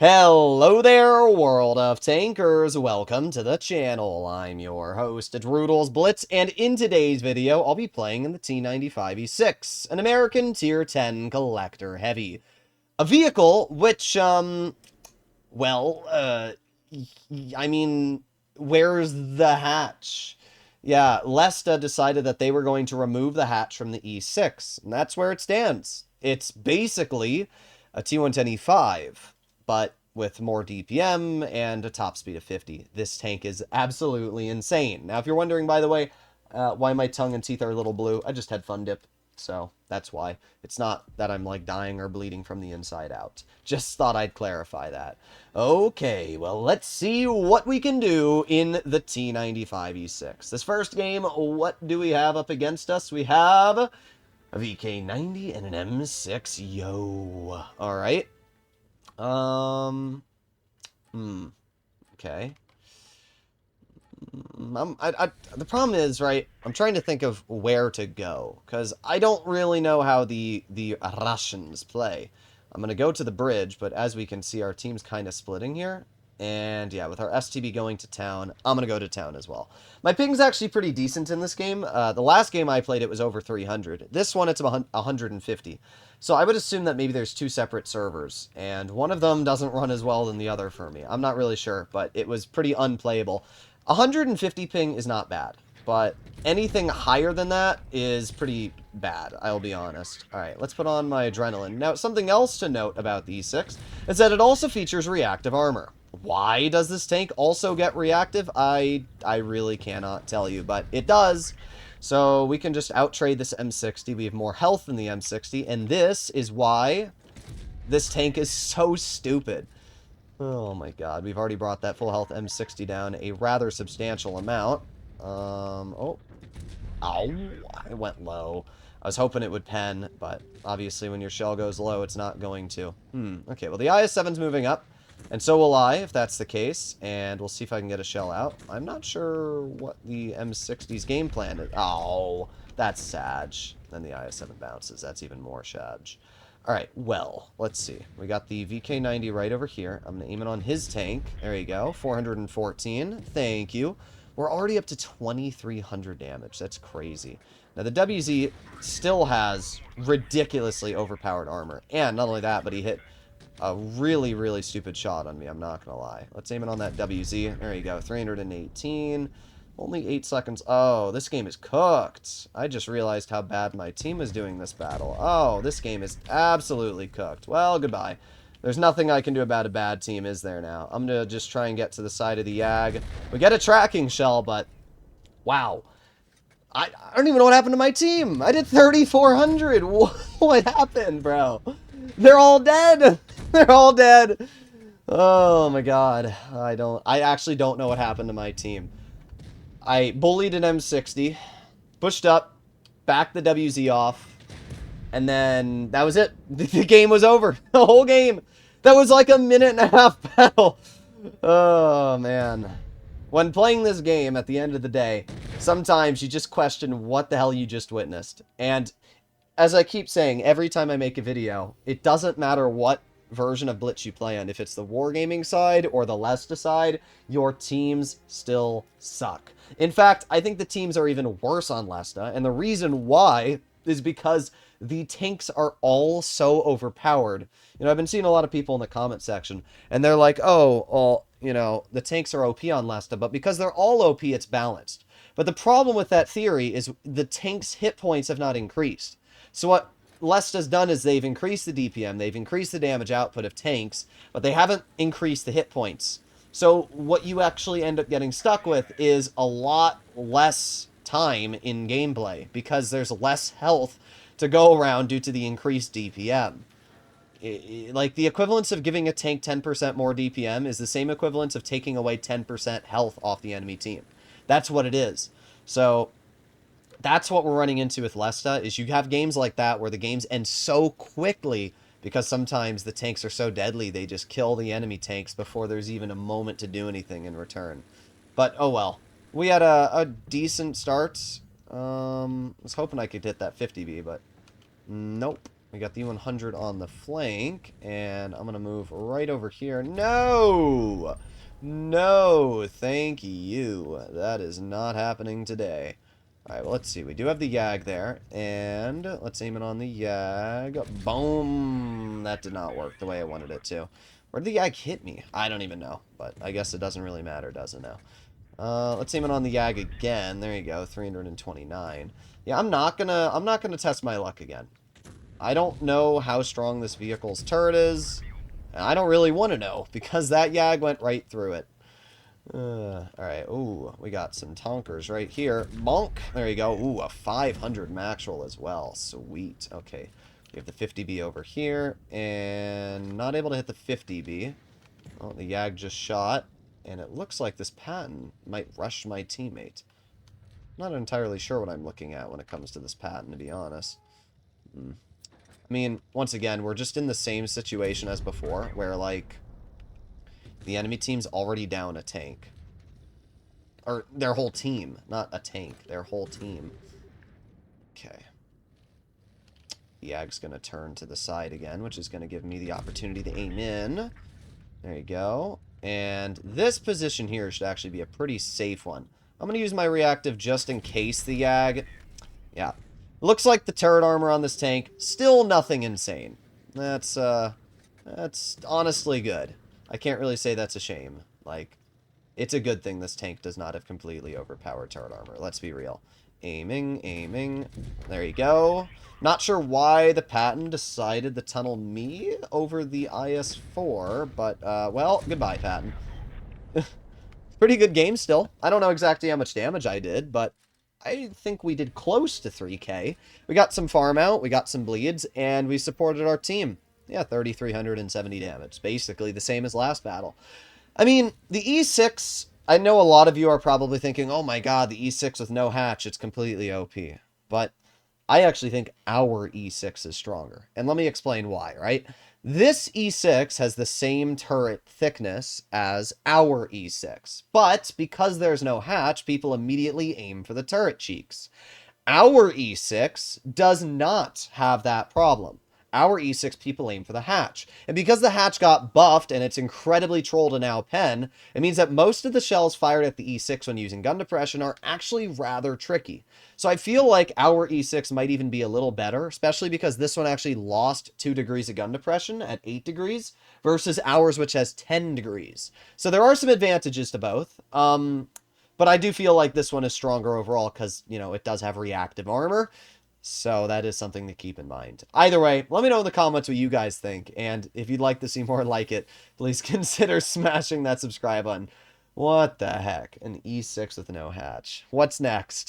Hello there, world of tankers. Welcome to the channel. I'm your host, Droodles Blitz, and in today's video, I'll be playing in the T95 E6, an American Tier 10 collector heavy. A vehicle which, well, I mean, where's the hatch? Yeah, Lesta decided that they were going to remove the hatch from the E6, and that's where it stands. It's basically a T110E5, but with more DPM and a top speed of 50. This tank is absolutely insane. Now, if you're wondering, by the way, why my tongue and teeth are a little blue, I just had fun dip. So that's why. It's not that I'm like dying or bleeding from the inside out. Just thought I'd clarify that. Okay, well, let's see what we can do in the T95 E6. This first game, what do we have up against us? We have a VK90 and an M6. Yo. All right. Okay. The problem is, right, I'm trying to think of where to go, because I don't really know how the Russians play. I'm going to go to the bridge, but as we can see, our team's kind of splitting here. And yeah, with our STB going to town, I'm going to go to town as well. My ping's actually pretty decent in this game. The last game I played, it was over 300. This one, it's about 150. So I would assume that maybe there's two separate servers, and one of them doesn't run as well than the other for me. I'm not really sure, but it was pretty unplayable. 150 ping is not bad, but anything higher than that is pretty bad, I'll be honest. Alright, let's put on my adrenaline. Now, something else to note about the E6 is that it also features reactive armor. Why does this tank also get reactive? I really cannot tell you, but it does. So we can just outtrade this M60. We have more health than the M60, and this is why this tank is so stupid. Oh my god, we've already brought that full health M60 down a rather substantial amount. Oh. Ow, it went low. I was hoping it would pen, but obviously when your shell goes low, it's not going to. Okay, well the IS-7's moving up, and so will I, if that's the case, and we'll see if I can get a shell out. I'm not sure what the M60's game plan is. Oh, that's sad. Then the IS-7 bounces. That's even more sad. Alright, well, let's see. We got the VK90 right over here. I'm going to aim it on his tank. There you go. 414. Thank you. We're already up to 2,300 damage. That's crazy. Now, the WZ still has ridiculously overpowered armor. And not only that, but he hit a really, really stupid shot on me. I'm not going to lie. Let's aim it on that WZ. There you go. 318. Only 8 seconds. Oh, this game is cooked. I just realized how bad my team is doing this battle. Oh, this game is absolutely cooked. Well, goodbye. There's nothing I can do about a bad team, is there now? I'm going to just try and get to the side of the Yag. We get a tracking shell, but wow. I don't even know what happened to my team. I did 3,400. What happened, bro? They're all dead. They're all dead. Oh, my God. I actually don't know what happened to my team. I bullied an M60, pushed up, backed the WZ off, and then that was it. The game was over. The whole game. That was like a minute and a half battle. Oh, man. When playing this game, at the end of the day, sometimes you just question what the hell you just witnessed. And as I keep saying, every time I make a video, it doesn't matter what version of Blitz you play on. If it's the Wargaming side or the Lesta side, your teams still suck. In fact, I think the teams are even worse on Lesta, and the reason why is because the tanks are all so overpowered. You know, I've been seeing a lot of people in the comment section, and they're like, oh, well, you know, the tanks are OP on Lesta, but because they're all OP, it's balanced. But the problem with that theory is the tank's hit points have not increased. So what Lesta's done is they've increased the DPM, they've increased the damage output of tanks, but they haven't increased the hit points. So what you actually end up getting stuck with is a lot less time in gameplay, because there's less health to go around due to the increased DPM. Like, the equivalence of giving a tank 10% more DPM is the same equivalence of taking away 10% health off the enemy team. That's what it is. So that's what we're running into with Lesta, is you have games like that where the games end so quickly because sometimes the tanks are so deadly they just kill the enemy tanks before there's even a moment to do anything in return. But, oh well. We had a decent start. I was hoping I could hit that 50B, but nope. We got the 100 on the flank, and I'm going to move right over here. No! No, thank you. That is not happening today. Alright, well, let's see. We do have the Yag there, and let's aim it on the Yag. Boom! That did not work the way I wanted it to. Where did the Yag hit me? I don't even know, but I guess it doesn't really matter, does it now? Let's aim it on the Yag again. There you go, 329. Yeah, I'm not gonna test my luck again. I don't know how strong this vehicle's turret is. And I don't really want to know, because that Yag went right through it. Alright, ooh, we got some Tonkers right here. Bonk! There you go. Ooh, a 500 max roll as well. Sweet. Okay, we have the 50B over here, and not able to hit the 50B. Oh, the Yag just shot, and it looks like this Patton might rush my teammate. Not entirely sure what I'm looking at when it comes to this Patton, to be honest. I mean, once again, we're just in the same situation as before, where, like, the enemy team's already down a tank. Or their whole team, not a tank, their whole team. Okay. The Yag's going to turn to the side again, which is going to give me the opportunity to aim in. There you go. And this position here should actually be a pretty safe one. I'm going to use my reactive just in case the Yag... Yeah. Looks like the turret armor on this tank, still nothing insane. That's honestly good. I can't really say that's a shame. Like, it's a good thing this tank does not have completely overpowered turret armor. Let's be real. Aiming, aiming. There you go. Not sure why the Patton decided to tunnel me over the IS-4, but, well, goodbye, Patton. Pretty good game still. I don't know exactly how much damage I did, but I think we did close to 3k. We got some farm out, we got some bleeds, and we supported our team. Yeah, 3,370 damage. Basically the same as last battle. I mean, the E6, I know a lot of you are probably thinking, oh my god, the E6 with no hatch, it's completely OP. But I actually think our E6 is stronger. And let me explain why, right? This E6 has the same turret thickness as our E6. But because there's no hatch, people immediately aim for the turret cheeks. Our E6 does not have that problem. Our E6 people aim for the hatch. And because the hatch got buffed and it's incredibly troll to now pen, it means that most of the shells fired at the E6 when using gun depression are actually rather tricky. So I feel like our E6 might even be a little better, especially because this one actually lost 2 degrees of gun depression at 8 degrees versus ours, which has 10 degrees. So there are some advantages to both. But I do feel like this one is stronger overall because, you know, it does have reactive armor. So that is something to keep in mind. Either way, let me know in the comments what you guys think. And if you'd like to see more like it, please consider smashing that subscribe button. What the heck? An E6 with no hatch. What's next?